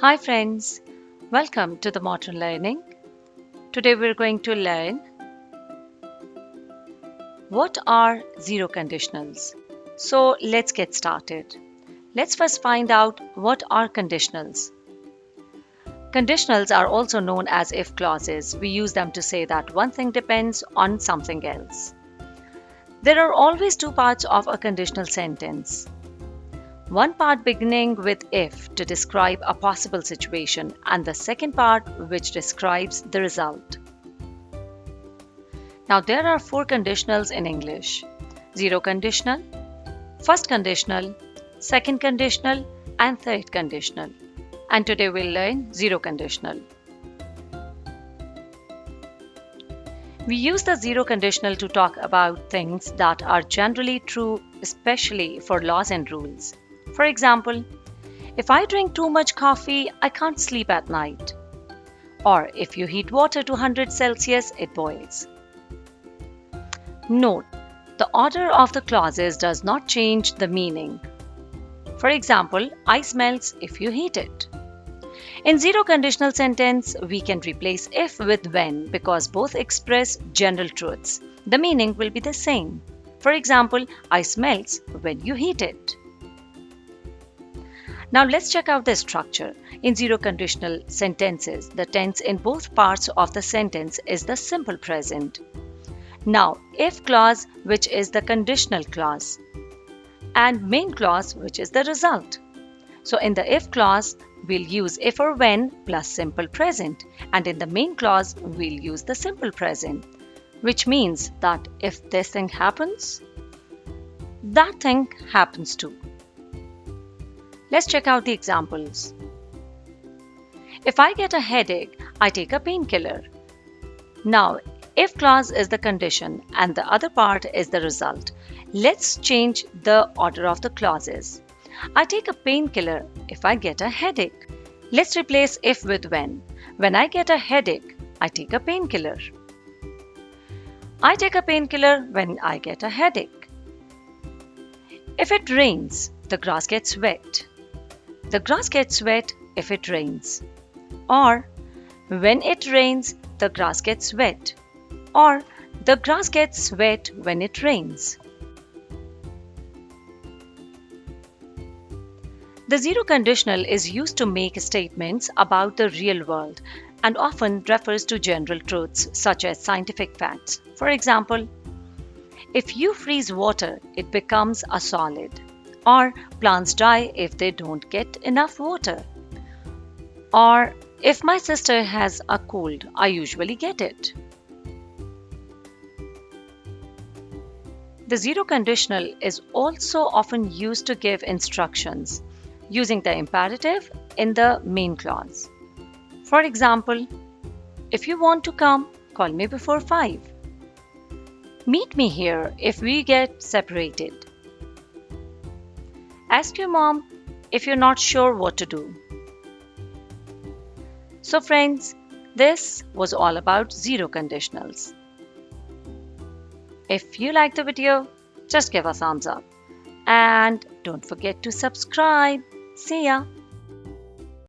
Hi friends, welcome to the Modern Learning. Today we're going to learn what are zero conditionals. So let's get started. Let's first find out what are conditionals. Conditionals are also known as if clauses. We use them to say that one thing depends on something else. There are always two parts of a conditional sentence. One part beginning with if to describe a possible situation, and the second part which describes the result. Now there are four conditionals in English: zero conditional, first conditional, second conditional, and third conditional. And today we'll learn zero conditional. We use the zero conditional to talk about things that are generally true, especially for laws and rules. For example, if I drink too much coffee, I can't sleep at night. Or if you heat water to 100 Celsius, it boils. Note, the order of the clauses does not change the meaning. For example, ice melts if you heat it. In zero conditional sentence, we can replace if with when because both express general truths. The meaning will be the same. For example, ice melts when you heat it. Now let's check out the structure. In zero conditional sentences, the tense in both parts of the sentence is the simple present. Now, if clause, which is the conditional clause, and main clause, which is the result. So in the if clause, we'll use if or when plus simple present, and in the main clause, we'll use the simple present, which means that if this thing happens, that thing happens too. Let's check out the examples. If I get a headache, I take a painkiller. Now, if clause is the condition and the other part is the result. Let's change the order of the clauses. I take a painkiller if I get a headache. Let's replace if with when. When I get a headache, I take a painkiller. I take a painkiller when I get a headache. If it rains, the grass gets wet. The grass gets wet if it rains. Or, when it rains, the grass gets wet. Or, the grass gets wet when it rains. The zero conditional is used to make statements about the real world and often refers to general truths such as scientific facts. For example, if you freeze water, it becomes a solid. Or plants die if they don't get enough water. Or if my sister has a cold, I usually get it. The zero conditional is also often used to give instructions, using the imperative in the main clause. For example, if you want to come, call me before 5. Meet me here if we get separated. Ask your mom if you're not sure what to do. So friends, this was all about zero conditionals. If you like the video, just give a thumbs up. And don't forget to subscribe. See ya!